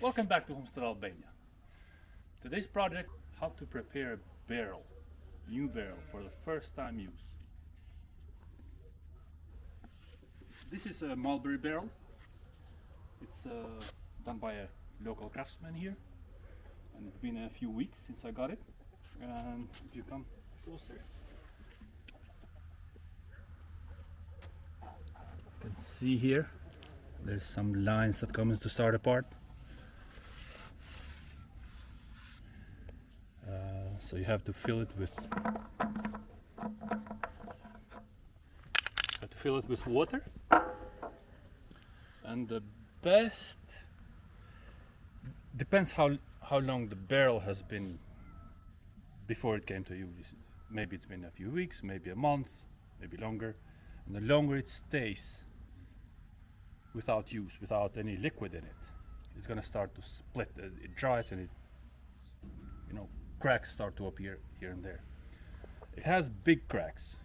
Welcome back to Homestead Albania. Today's project, how to prepare a barrel, new barrel for the first time use. This is a Mulberry barrel. It's done by a local craftsman here, and it's been a few weeks since I got it. And if you come closer, you can see here there's some lines that come to start apart. So you have to fill it with water, and the best depends how long the barrel has been before it came to you. Maybe it's been a few weeks, maybe a month, maybe longer, and the longer it stays without use, without any liquid in it, it's going to start to split. It dries and cracks start to appear here and there. It has big cracks.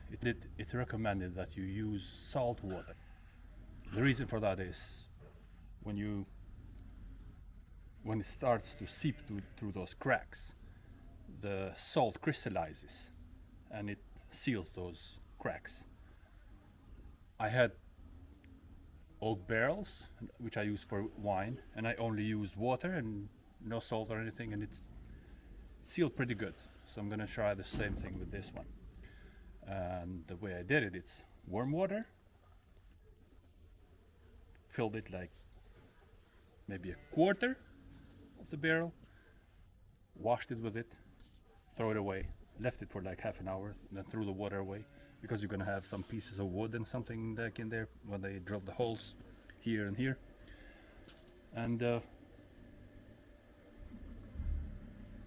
It's recommended that you use salt water. The reason for that is when it starts to seep through those cracks, the salt crystallizes and it seals those cracks. I had oak barrels which I use for wine, and I only used water and no salt or anything, and it's sealed pretty good. So I'm gonna try the same thing with this one. And the way I did it, it's warm water, filled it like maybe a quarter of the barrel, washed it with it, throw it away, left it for like half an hour, and then threw the water away, because you're gonna have some pieces of wood and something like in there when they drilled the holes here and here. And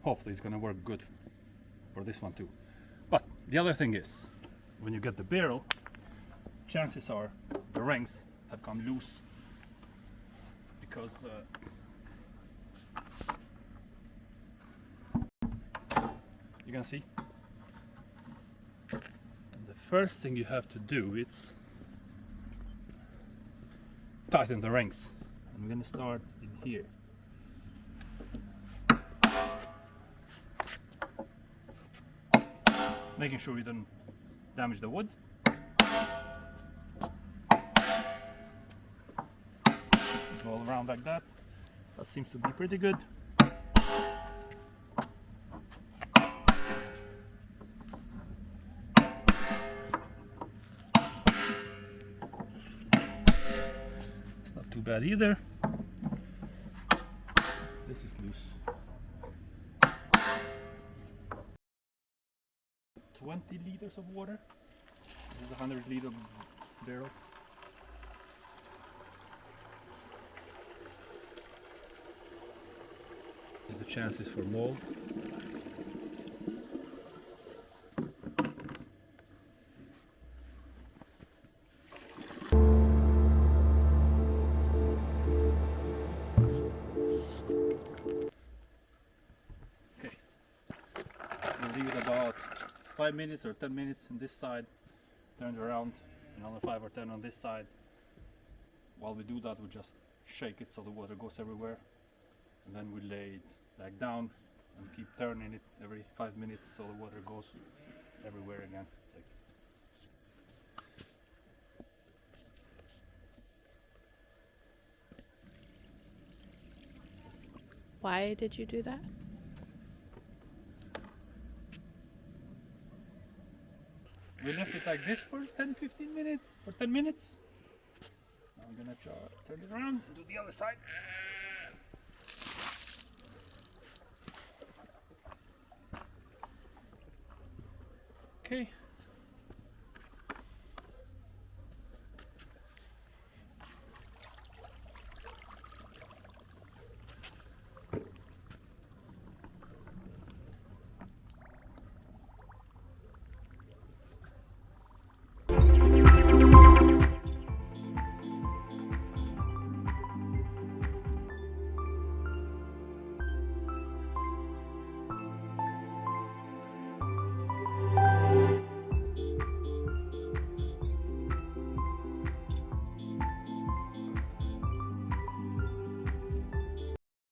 hopefully it's gonna work good for this one too. But the other thing is, when you get the barrel, chances are the rings have come loose, because you can see. And the first thing you have to do is tighten the rings. I'm gonna start in here. Making sure you don't damage the wood. Go all around like that. That seems to be pretty good. It's not too bad either. This is loose. 20 liters of water. This is a 100-liter barrel. There's the chances for mold. Okay, we'll leave it about 5 minutes or 10 minutes on this side, turn it around, another 5 or 10 on this side. While we do that, we just shake it so the water goes everywhere, and then we lay it back down and keep turning it every 5 minutes so the water goes everywhere again. Why did you do that? We left it like this for 10-15 minutes, or 10 minutes. Now I'm gonna try turn it around and do the other side. Okay.